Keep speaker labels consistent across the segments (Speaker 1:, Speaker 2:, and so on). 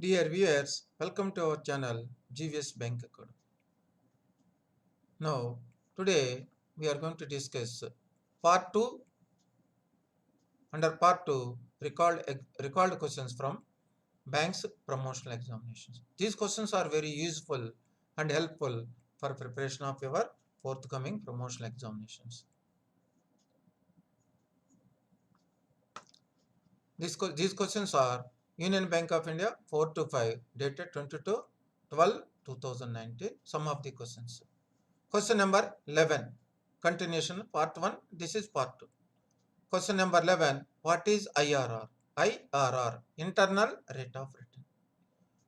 Speaker 1: Dear viewers, welcome to our channel GVS Bank Academy. Now, today we are going to discuss part 2. Under part 2, recalled questions from banks promotional examinations. These questions are very useful and helpful for preparation of your forthcoming promotional examinations. These questions are Union Bank of India 4 to 5 dated 22/12/2019. Some of the questions. Question number 11. Continuation part 1. This is part 2. Question number 11. What is IRR? IRR. Internal rate of return.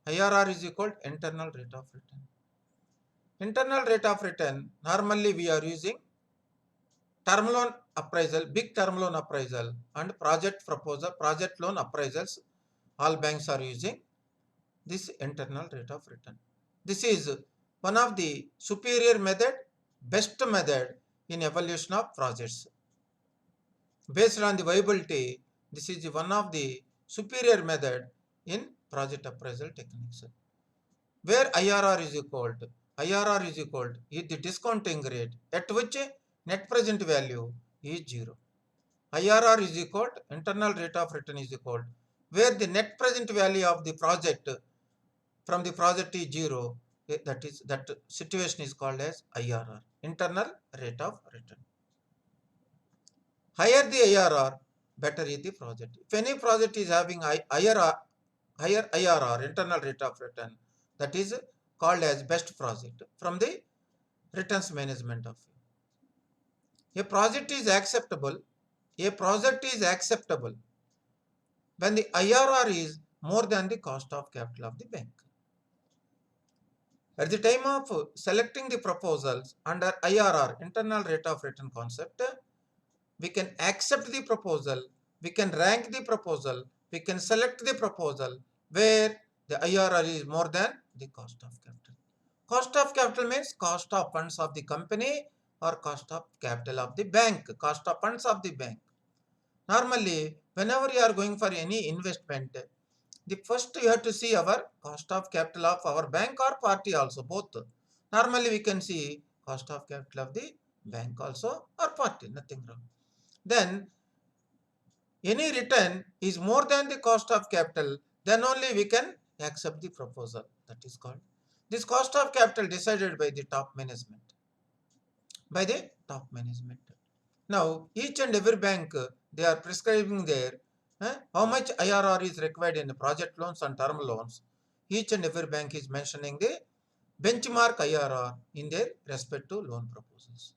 Speaker 1: IRR is equal to internal rate of return. Internal rate of return. Normally we are using term loan appraisal, big term loan appraisal and project proposal, project loan appraisals. All banks are using this internal rate of return. This is one of the superior method, best method in evaluation of projects. Based on the viability, this is one of the superior method in project appraisal techniques. Where IRR is equal to is the discounting rate at which net present value is 0. IRR is equal to internal rate of return is equal to where the net present value of the project from the project is 0, that situation is called as IRR, internal rate of return. Higher the IRR, better is the project. If any project is having higher IRR, internal rate of return, that is called as best project from the returns management of view. A project is acceptable when the IRR is more than the cost of capital of the bank. At the time of selecting the proposals under IRR, internal rate of return concept, we can accept the proposal, we can rank the proposal, we can select the proposal where the IRR is more than the cost of capital. Cost of capital means cost of funds of the company or cost of capital of the bank, cost of funds of the bank. Normally, whenever you are going for any investment, the first you have to see our cost of capital of our bank or party also, both. Normally, we can see cost of capital of the bank also or party, nothing wrong. Then any return is more than the cost of capital, then only we can accept the proposal. That is called this cost of capital decided by the top management. Now each and every bank they are prescribing their how much IRR is required in project loans and term loans. Each and every bank is mentioning the benchmark IRR in their respective loan proposals.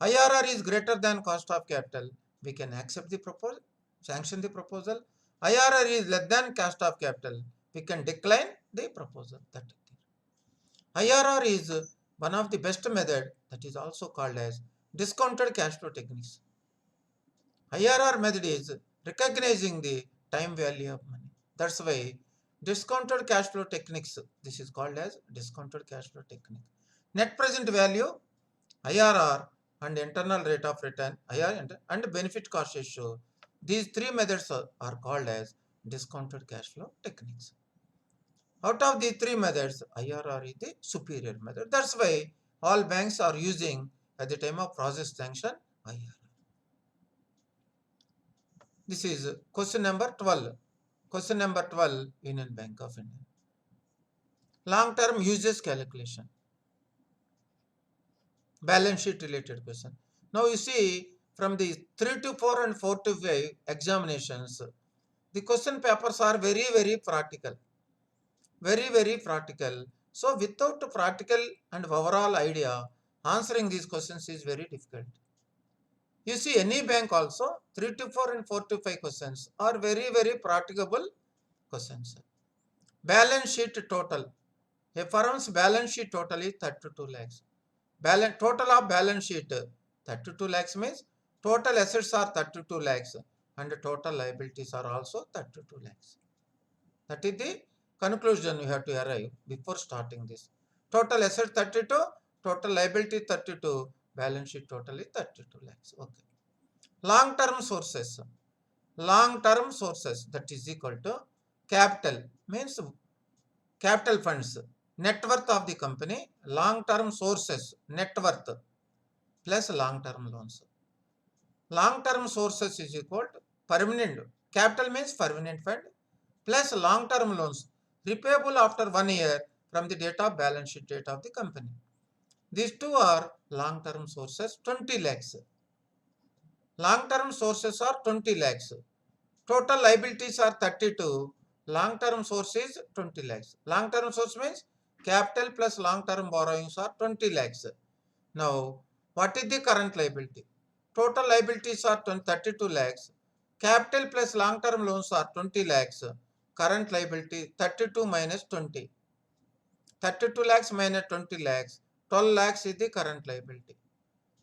Speaker 1: IRR is greater than cost of capital, we can accept the proposal, sanction the proposal. IRR is less than cost of capital, we can decline the proposal. That is there. IRR is one of the best method that is also called as discounted cash flow techniques. IRR method is recognizing the time value of money. That's why discounted cash flow techniques, this is called as discounted cash flow technique. Net present value, IRR and internal rate of return, IRR and benefit cost ratio. These three methods are called as discounted cash flow techniques. Out of these three methods, IRR is the superior method. That's why all banks are using at the time of process sanction IRR. This is question number 12. Question number 12, Union Bank of India. Long-term uses calculation. Balance sheet related question. Now you see from the 3 to 4 and 4 to 5 examinations, the question papers are very practical. Very practical. So without practical and overall idea, answering these questions is very difficult. You see any bank also, 3 to 4 and 4 to 5 questions are very practicable questions. Balance sheet total. A firm's balance sheet total is 32 lakhs. Total of balance sheet 32 lakhs means total assets are 32 lakhs and total liabilities are also 32 lakhs. That is the conclusion you have to arrive before starting this. Total assets 32, total liability 32, balance sheet total is 32 lakhs. Okay. Long term sources that is equal to capital means capital funds, net worth of the company, long term sources, net worth plus long term loans. Long term sources is equal to permanent, capital means permanent fund plus long term loans repayable after 1 year from the date of balance sheet date of the company. These two are long term sources, 20 lakhs. Long term sources are 20 lakhs. Total liabilities are 32. Long term source is 20 lakhs. Long term source means capital plus long term borrowings are 20 lakhs. Now, what is the current liability? Total liabilities are 32 lakhs. Capital plus long term loans are 20 lakhs. Current liability 32 minus 20. 32 lakhs minus 20 lakhs. 12 lakhs is the current liability.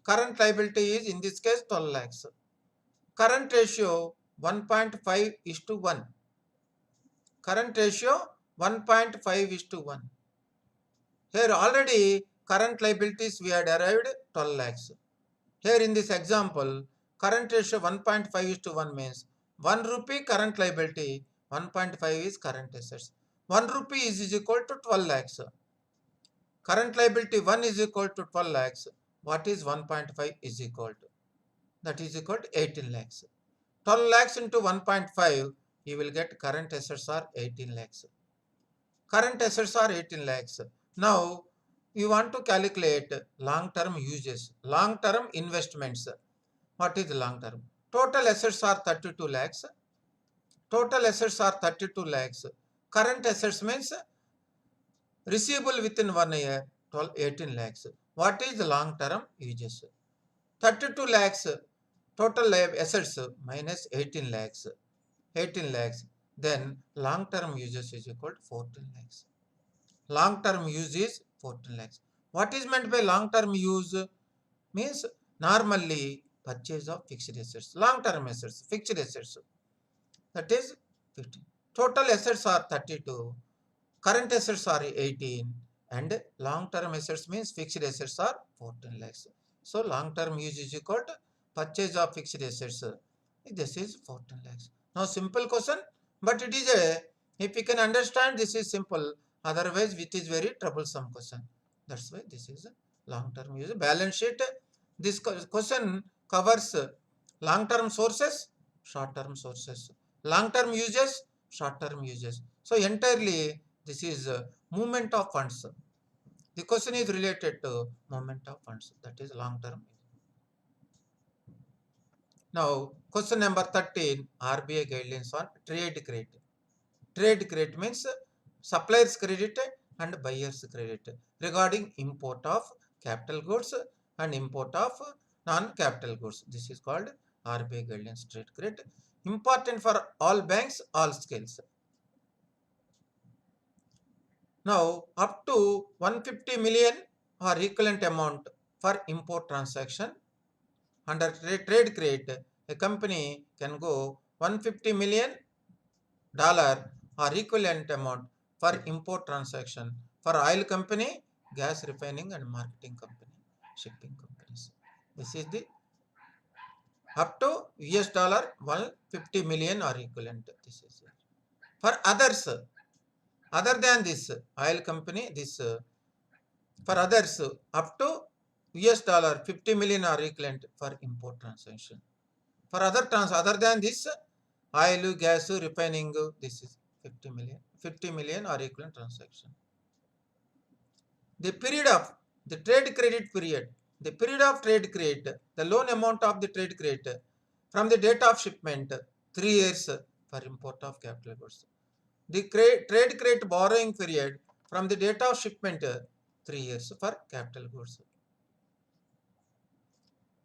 Speaker 1: Current liability is in this case 12 lakhs. Current ratio 1.5 is to 1. Current ratio 1.5 is to 1. Here already current liabilities we had arrived 12 lakhs. Here in this example, current ratio 1.5 is to 1 means 1 rupee current liability, 1.5 is current assets. 1 rupee is equal to 12 lakhs. Current liability 1 is equal to 12 lakhs. What is 1.5 is equal to? That is equal to 18 lakhs. 12 lakhs into 1.5, you will get current assets are 18 lakhs. Current assets are 18 lakhs. Now, you want to calculate long-term uses, long-term investments. What is long term? Total assets are 32 lakhs. Total assets are 32 lakhs. Current assets means receivable within 1 year, 18 lakhs. What is the long term uses? 32 lakhs total assets minus 18 lakhs. 18 lakhs. Then long term uses is equal to 14 lakhs. Long term use is 14 lakhs. What is meant by long term use? Means normally purchase of fixed assets, long term assets, fixed assets. That is 50. Total assets are 32, current assets are 18, and long term assets means fixed assets are 14 lakhs. So long term use is equal to purchase of fixed assets. This is 14 lakhs. Now simple question, but it is a, if you can understand, this is simple. Otherwise, it is very troublesome question. That's why this is a long term use. Balance sheet. This question covers long term sources, short term sources, long term uses, short term uses. So entirely this is movement of funds. The question is related to movement of funds, that is long term. Now question number 13, RBI guidelines on trade credit. Trade credit means suppliers credit and buyers credit regarding import of capital goods and import of non-capital goods. This is called RBI guidelines trade credit. Important for all banks, all scales. Now up to 150 million or equivalent amount for import transaction under trade credit, a company can go 150 million dollar or equivalent amount for import transaction for oil company, gas refining and marketing company, shipping companies. This is the up to US dollar 150 million or equivalent. This is it. For others, other than this oil company, this for others up to US dollar 50 million or equivalent for import transaction. For other than this oil, gas, refining, this is 50 million or equivalent transaction. The period of the trade credit period, the period of trade credit, the loan amount of the trade credit from the date of shipment, 3 years for import of capital goods. The trade credit borrowing period from the date of shipment, 3 years for capital goods.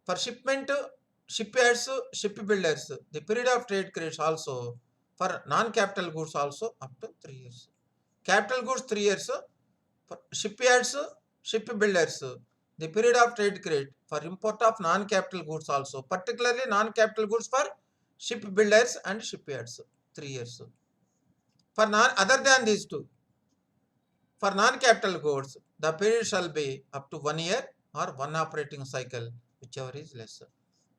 Speaker 1: For shipment, shipyards, shipbuilders, the period of trade credits also for non-capital goods also up to 3 years. Capital goods 3 years, for shipyards, shipbuilders, the period of trade credit for import of non-capital goods also, particularly non-capital goods for shipbuilders and shipyards, 3 years. For other than these two, for non-capital goods, the period shall be up to 1 year or 1 operating cycle, whichever is lesser.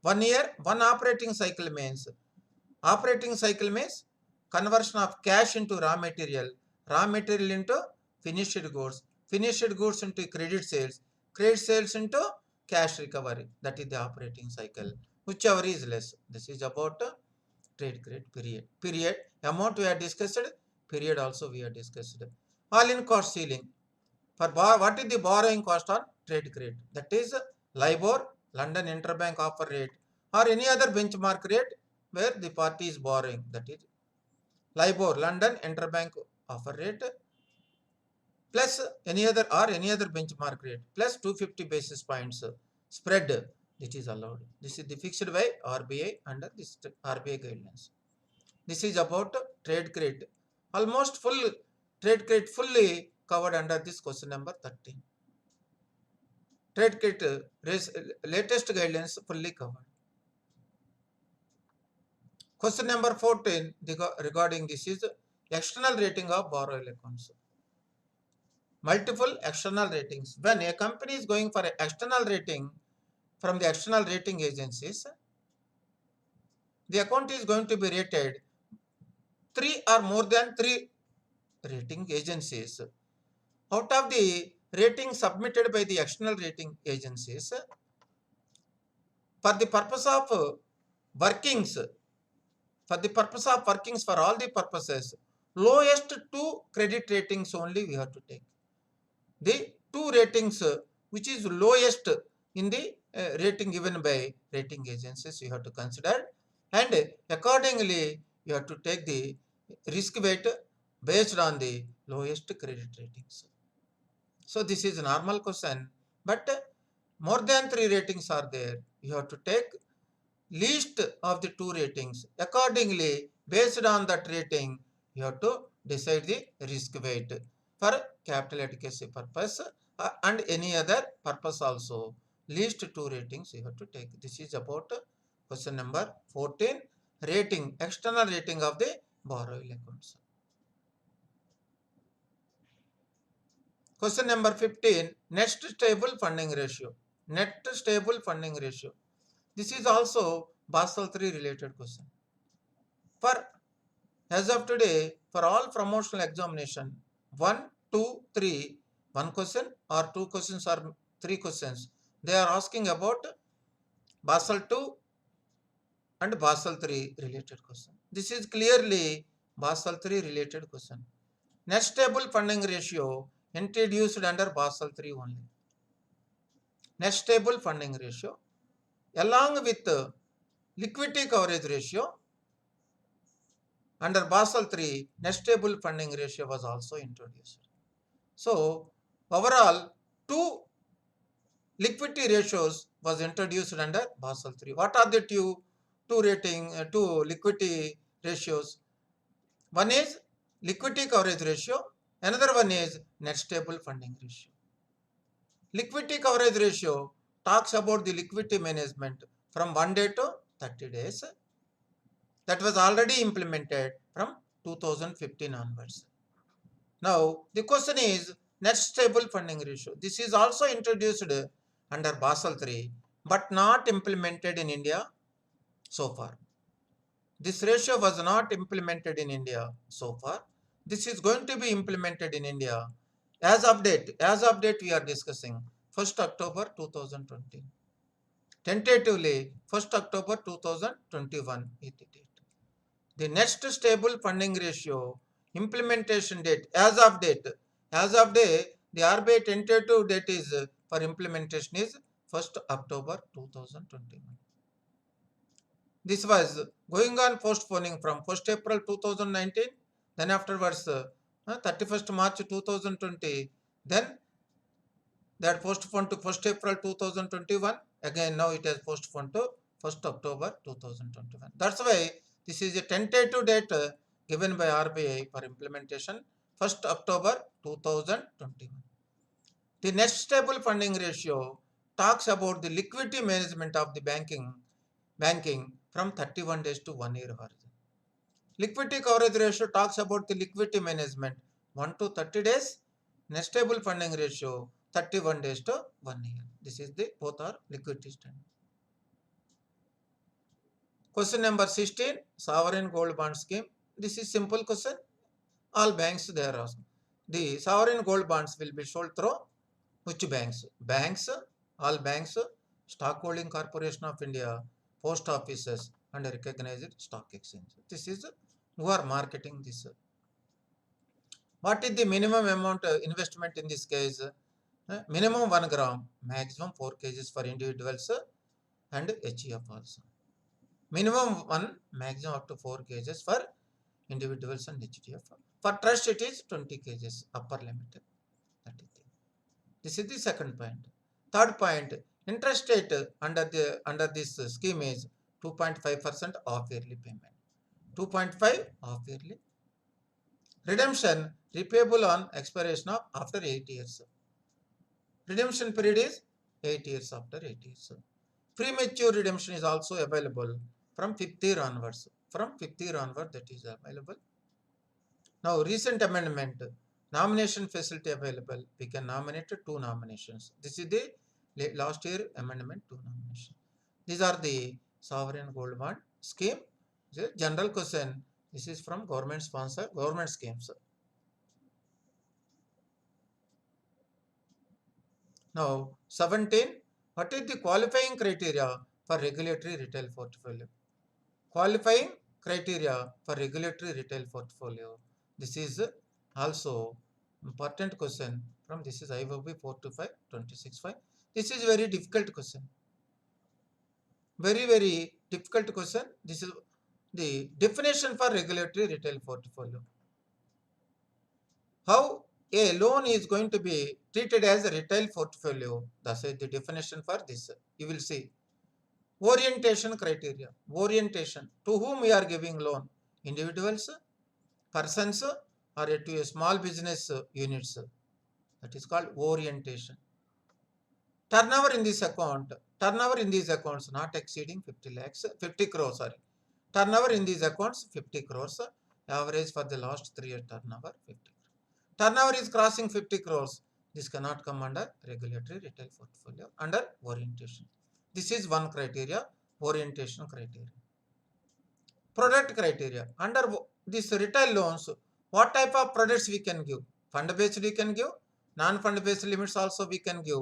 Speaker 1: 1 year, 1 operating cycle means conversion of cash into raw material into finished goods into credit sales into cash recovery. That is the operating cycle. Whichever is less. This is about trade credit period. Amount we have discussed, period also we have discussed. All in cost ceiling. For what is the borrowing cost on trade credit? That is LIBOR, London Interbank Offer Rate, or any other benchmark rate where the party is borrowing. That is LIBOR, London Interbank Offer Rate, plus any other benchmark rate plus 250 basis points spread. This is allowed. This is the fixed by RBI under this RBI guidelines. This is about trade credit. Almost full trade credit fully covered under this question number 13. Trade credit latest guidelines fully covered. Question number 14 regarding this is external rating of borrowing accounts. Multiple external ratings. When a company is going for an external rating from the external rating agencies, the account is going to be rated 3 or more than 3 rating agencies. Out of the rating submitted by the external rating agencies, for the purpose of workings, for all the purposes, lowest 2 credit ratings only we have to take. The 2 ratings which is lowest in the rating given by rating agencies you have to consider, and accordingly you have to take the risk weight based on the lowest credit ratings. So this is a normal question, but more than 3 ratings are there. You have to take least of the 2 ratings. Accordingly, based on that rating, you have to decide the risk weight for capital adequacy purpose and any other purpose also. Least 2 ratings you have to take. This is about question number 14, rating, external rating of the borrowing accounts. Question number 15, net stable funding ratio. Net stable funding ratio. This is also Basel III related question. For as of today, for all promotional examination, 1, 2, 3, 1 question or 2 questions or 3 questions, they are asking about Basel II and Basel III related question. This is clearly Basel III related question. Net stable funding ratio introduced under Basel III only. Net stable funding ratio along with liquidity coverage ratio under Basel III, net stable funding ratio was also introduced. So overall 2 liquidity ratios was introduced under Basel III. What are the two liquidity ratios? One is liquidity coverage ratio, another one is net stable funding ratio. Liquidity coverage ratio talks about the liquidity management from 1 day to 30 days. That was already implemented from 2015 onwards. Now the question is net stable funding ratio. This is also introduced under Basel III but not implemented in India so far. This ratio was not implemented in India so far. This is going to be implemented in India as of date we are discussing 1st October 2020. Tentatively 1st October 2021 is the date. The next stable funding ratio implementation date as of date, the RBI tentative date is for implementation is 1st October 2021. This was going on postponing from 1st April 2019, then afterwards 31st March 2020, then that postponed to 1st April 2021. Again now it has postponed to 1st October 2021. That's why this is a tentative date given by RBI for implementation 1st October 2021. The net stable funding ratio talks about the liquidity management of the banking from 31 days to 1 year horizon. Liquidity coverage ratio talks about the liquidity management 1 to 30 days. Net stable funding ratio 31 days to 1 year. This is the both are liquidity standard. Question number 16, sovereign gold bond scheme. this is simple question. All banks they are asking. The sovereign gold bonds will be sold through which banks? Banks, all banks, Stock Holding Corporation of India, post offices, and recognized stock exchange. This is who are marketing this. What is the minimum amount investment in this case? Minimum 1 gram, maximum 4 kgs for individuals and HEF also. Minimum 1, maximum up to 4 kgs for individuals and HDF. For trust, it is 20 kgs upper limit. That is it. This is the second point. Third point, interest rate under this scheme is 2.5% of yearly payment. 2.5 of yearly. Redemption repayable on expiration of after 8 years. Redemption period is 8 years after 8 years. Premature redemption is also available from 5th year onwards. From 5th year onward that is available. Now recent amendment, nomination facility available. We can nominate 2 nominations. This is the last year amendment 2 nomination. These are the sovereign gold bond scheme. The general question. This is from government sponsor, government schemes. Now 17. What is the qualifying criteria for regulatory retail portfolio? Qualifying criteria for regulatory retail portfolio. This is also important question from this is IOB 425 265. This is very difficult question. Very difficult question. This is the definition for regulatory retail portfolio. How a loan is going to be treated as a retail portfolio. That's the definition for this. You will see. Orientation criteria. Orientation. To whom we are giving loan? Individuals, persons, or to a small business units. That is called orientation. Turnover in this account. Turnover in these accounts not exceeding 50 crores. Sorry. Turnover in these accounts 50 crores. Average for the last 3 year turnover 50. Turnover is crossing 50 crores. This cannot come under regulatory retail portfolio under orientation. This is one criteria, orientation criteria. Product criteria. Under this retail loans, what type of products we can give? Fund based we can give, non-fund based limits also we can give.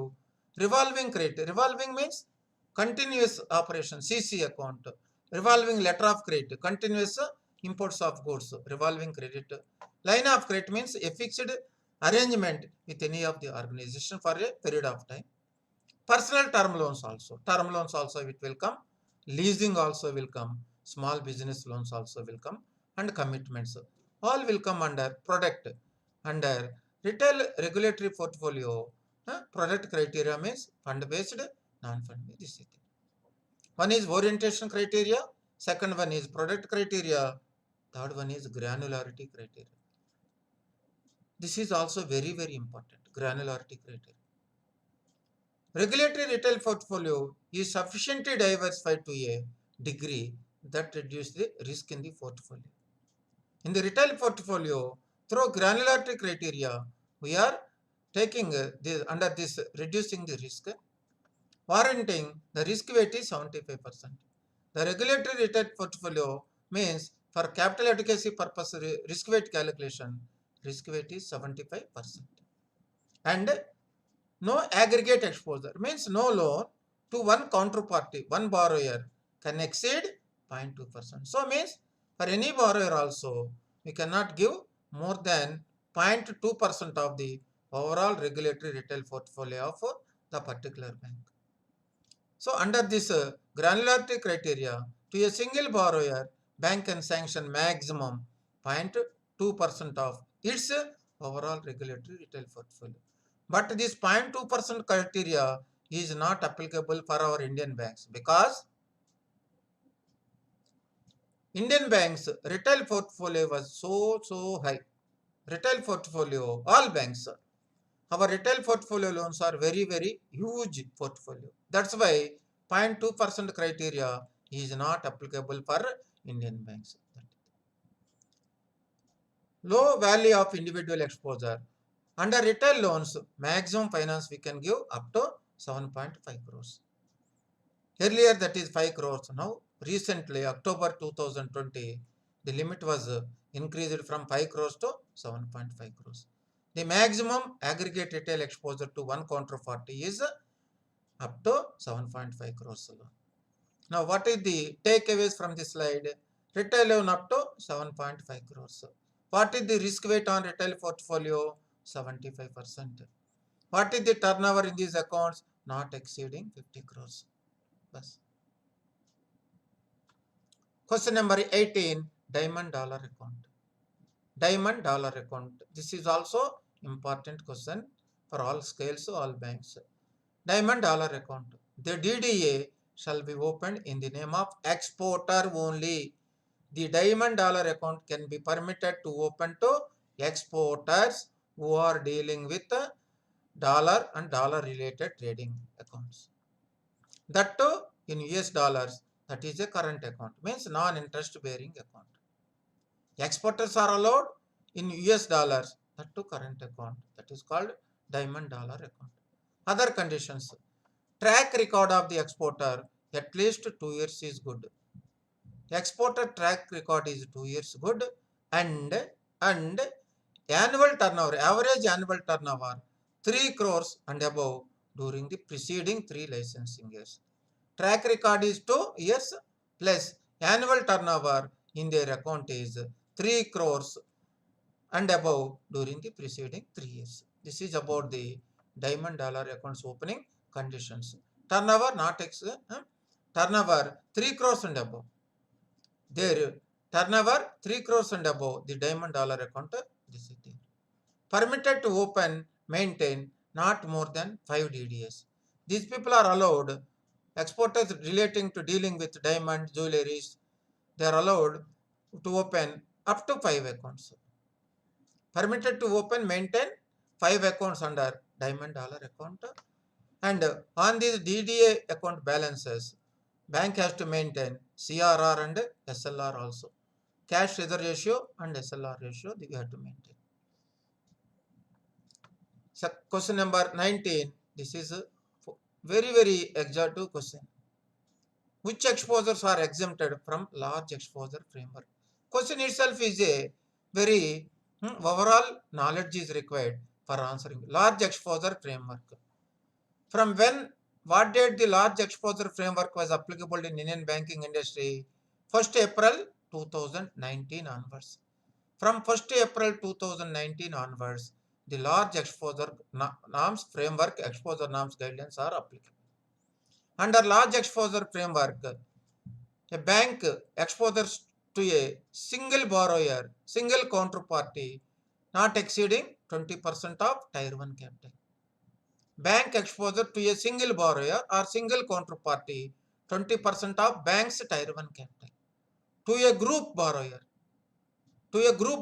Speaker 1: Revolving credit. Revolving means continuous operation, CC account. Revolving letter of credit, continuous imports of goods, revolving credit. Line of credit means a fixed arrangement with any of the organization for a period of time. Personal term loans also. Term loans also it will come. Leasing also will come. Small business loans also will come. And commitments. All will come under product. Under retail regulatory portfolio, product criteria means fund based, non-fund based. One is orientation criteria. Second one is product criteria. Third one is granularity criteria. This is also very important. Granularity criteria. Regulatory retail portfolio is sufficiently diversified to a degree that reduces the risk in the portfolio. In the retail portfolio, through granularity criteria, we are taking under this reducing the risk, warranting the risk weight is 75%. The regulatory retail portfolio means for capital adequacy purpose risk weight calculation, risk weight is 75%. And no aggregate exposure means no loan to one counterparty, one borrower can exceed 0.2%. So means for any borrower also, we cannot give more than 0.2% of the overall regulatory retail portfolio of the particular bank. So under this granularity criteria, to a single borrower, bank can sanction maximum 0.2% of its overall regulatory retail portfolio. But this 0.2% criteria is not applicable for our Indian banks because Indian banks retail portfolio was so high. Retail portfolio, all banks, our retail portfolio loans are very huge portfolio. That's why 0.2% criteria is not applicable for Indian banks. Low value of individual exposure. Under retail loans, maximum finance we can give up to 7.5 crores. Earlier that is 5 crores. Now recently October 2020, the limit was increased from 5 crores to 7.5 crores. The maximum aggregate retail exposure to one counterparty is up to 7.5 crores. Now, what is the takeaways from this slide? Retail loan up to 7.5 crores. What is the risk weight on retail portfolio? 75%. What is the turnover in these accounts? Not exceeding 50 crores. Bas. Question number 18, diamond dollar account. Diamond dollar account. This is also important question for all scales, all banks. Diamond dollar account. The DDA shall be opened in the name of exporter only. The diamond dollar account can be permitted to open to exporters who are dealing with dollar and dollar related trading accounts. That too in US dollars, that is a current account, means non-interest bearing account. Exporters are allowed in US dollars, that too current account, that is called diamond dollar account. Other conditions, track record of the exporter at least 2 years is good. Exporter track record is 2 years good, and annual turnover, average annual turnover 3 crores and above during the preceding 3 licensing years. Track record is 2 years plus annual turnover in their account is 3 crores and above during the preceding 3 years. This is about the diamond dollar accounts opening conditions. Turnover turnover 3 crores and above. Their turnover 3 crores and above, the diamond dollar account, this is there. Permitted to open, maintain not more than 5 DDS. These people are allowed, exporters relating to dealing with diamond jewelries, they are allowed to open up to 5 accounts. Permitted to open, maintain 5 accounts under diamond dollar account, and on these DDA account balances, bank has to maintain CRR and SLR also. Cash reserve ratio and SLR ratio we have to maintain. So question number 19, this is a very exhaustive question. Which exposures are exempted from large exposure framework? Question itself is a very overall knowledge is required for answering. Large exposure framework. From when, what date the large exposure framework was applicable in Indian banking industry? 1st April 2019 onwards. From 1st April 2019 onwards, the large exposure norms framework, exposure norms guidelines are applicable. Under large exposure framework, a bank exposures to a single borrower, single counterparty, not exceeding 20% of Tier 1 capital. Bank exposure to a single borrower or single counterparty, 20% of bank's Tier 1 capital. To a group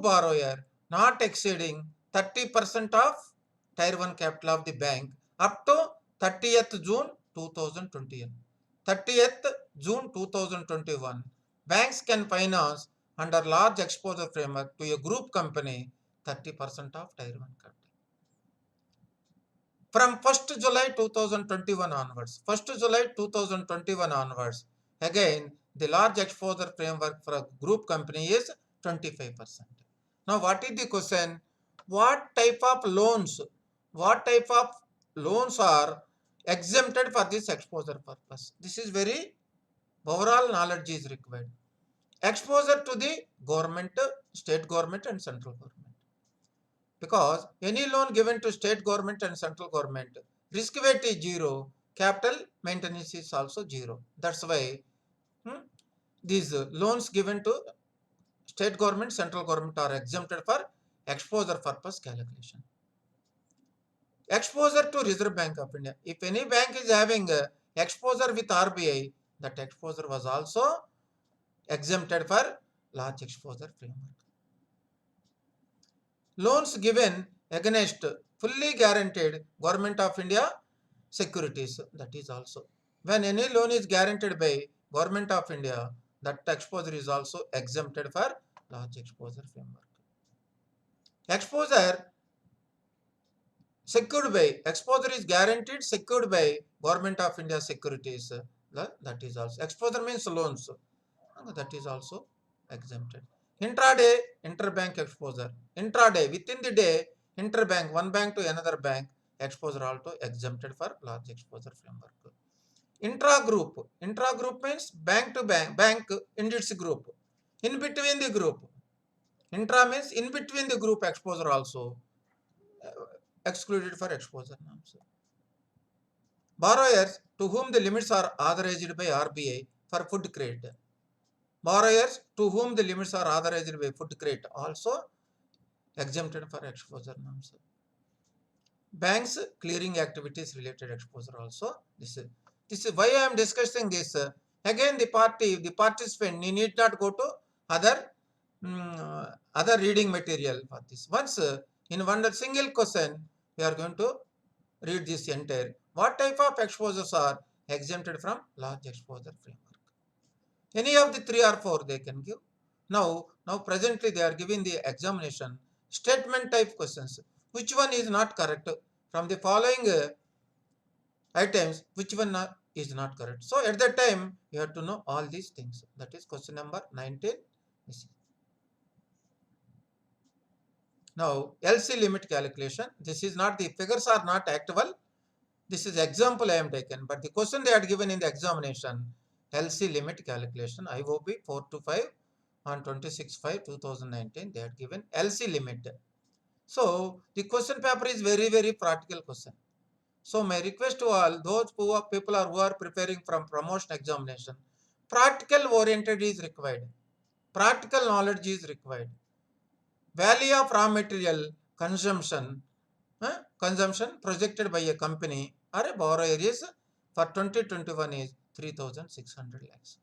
Speaker 1: borrower, not exceeding 30% of Tier 1 capital of the bank up to 30th June 2021. 30th June 2021, banks can finance under large exposure framework to a group company 30% of Tier 1 capital. From 1st July 2021 onwards, again the large exposure framework for a group company is 25%. Now what is the question? What type of loans are exempted for this exposure purpose? This is very overall knowledge is required. Exposure to the government, state government and central government. Because any loan given to state government and central government, risk weight is 0, capital maintenance is also 0. That's why these loans given to state government, central government are exempted for exposure purpose calculation. Exposure to Reserve Bank of India. If any bank is having exposure with RBI, that exposure was also exempted for large exposure framework. Loans given against fully guaranteed Government of India securities, that is also. When any loan is guaranteed by Government of India, that exposure is also exempted for large exposure framework. Exposure secured by, exposure is guaranteed secured by Government of India securities, that is also. Exposure means loans, that is also exempted. Intraday, interbank exposure. Intraday, within the day, interbank, one bank to another bank, exposure also exempted for large exposure framework. Intra-group means bank to bank in its group. In between the group. Intra means in between the group exposure also excluded for exposure norms. Borrowers to whom the limits are authorized by RBI for food credit. Borrowers to whom the limits are authorized by food credit also exempted for exposure norms. Banks clearing activities related exposure also. This is why I am discussing this. Again, the participant need not go to other other reading material for this. Once in one single question, we are going to read this entire. What type of exposures are exempted from large exposure framework? Any of the 3 or 4 they can give. Now presently they are giving the examination statement type questions. Which one is not correct? From the following items, which one is not correct? So at that time, you have to know all these things. That is question number 19. Now, LC limit calculation. This is not, the figures are not actual. This is example I am taken. But the question they had given in the examination, LC limit calculation, IOB 4 to 5 on 26/5/2019, they had given LC limit. So, the question paper is very, very practical question. So, my request to all those people who are preparing from promotion examination, practical oriented is required. Practical knowledge is required. Value of raw material consumption projected by a company or a borrower is for 2021 is 3,600 lakhs.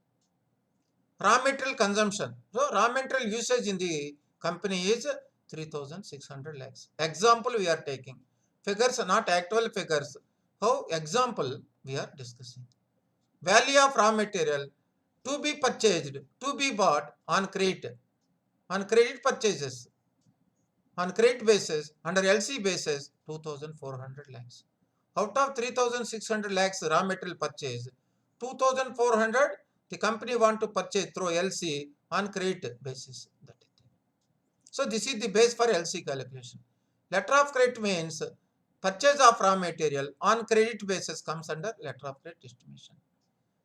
Speaker 1: Raw material consumption. So, raw material usage in the company is 3,600 lakhs. Example we are taking. Figures are not actual figures. How example we are discussing. Value of raw material to be purchased, to be bought on credit purchases, on credit basis, under LC basis, 2,400 lakhs. Out of 3,600 lakhs raw material purchase, 2,400 the company want to purchase through LC on credit basis. So this is the base for LC calculation. Letter of credit means purchase of raw material on credit basis comes under letter of credit estimation.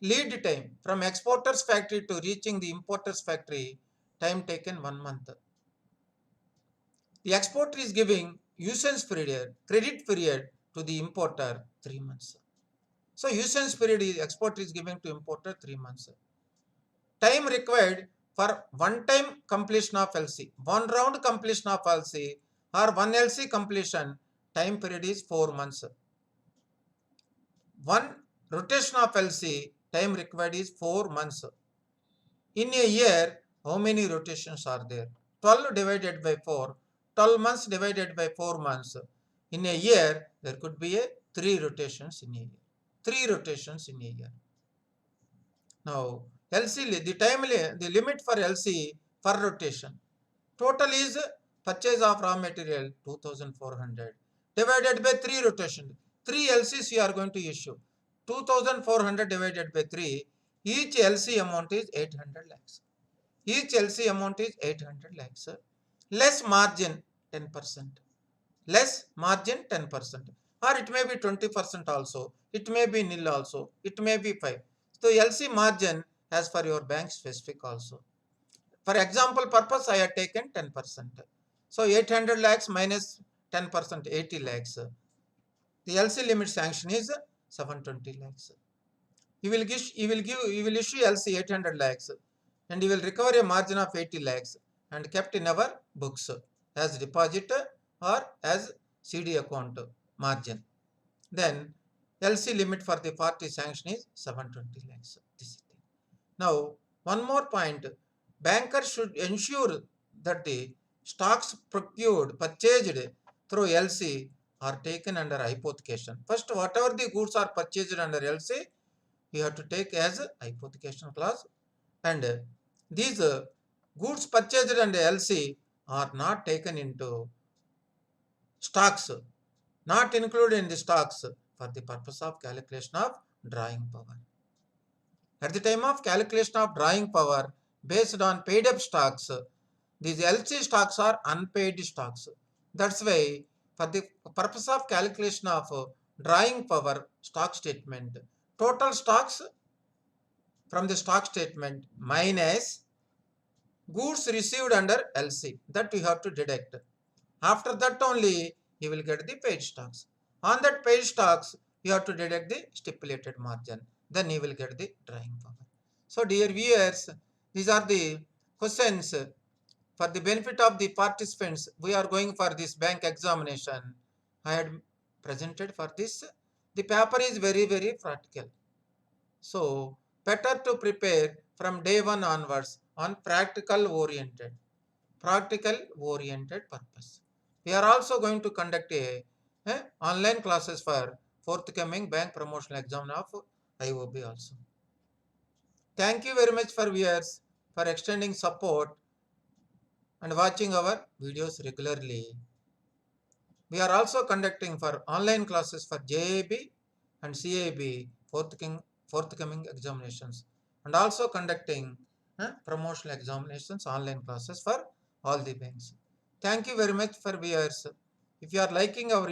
Speaker 1: Lead time from exporter's factory to reaching the importer's factory, time taken 1 month. The exporter is giving usance period, credit period to the importer 3 months. So usance period is exporter is giving to importer 3 months. Time required for one time completion of LC, one round completion of LC or one LC completion, time period is 4 months. One rotation of LC, time required is 4 months. In a year, how many rotations are there? 12 divided by 4, 12 months divided by 4 months. In a year, there could be 3 rotations in a year. 3 rotations in a year. Now, LC, the limit for LC for rotation. Total is purchase of raw material 2,400 divided by 3 rotation. 3 LCs you are going to issue. 2,400 divided by 3. Each LC amount is 800 lakhs. Each LC amount is 800 lakhs. Less margin 10%. Less margin 10%. Or it may be 20% also. It may be nil also. It may be 5. So LC margin as per your bank specific also. For example purpose I have taken 10%. So 800 lakhs minus 10%, 80 lakhs. The LC limit sanction is 720 lakhs. You will issue LC 800 lakhs and you will recover a margin of 80 lakhs and kept in our books as deposit or as CD account margin. Then LC limit for the party sanction is 720 lakhs. Now, one more point. Bankers should ensure that the stocks purchased through LC are taken under hypothecation. First, whatever the goods are purchased under LC, you have to take as hypothecation clause, and these goods purchased under LC are not taken into stocks, not included in the stocks for the purpose of calculation of drawing power. At the time of calculation of drawing power based on paid up stocks, These LC stocks are unpaid stocks. That's why for the purpose of calculation of drawing power stock statement, total stocks from the stock statement minus goods received under LC, that we have to deduct. After that only you will get the paid stocks. On that paid stocks, you have to deduct the stipulated margin. Then you will get the drawing power. So dear viewers, these are the questions for the benefit of the participants. We are going for this bank examination. I had presented for this. The paper is very, very practical. So better to prepare from day one onwards on practical oriented purpose. We are also going to conduct a online classes for forthcoming bank promotional exam of IOB also. Thank you very much for viewers for extending support and watching our videos regularly. We are also conducting for online classes for JAB and CAB forthcoming examinations, and also conducting promotional examinations online classes for all the banks. Thank you very much for viewers. If you are liking our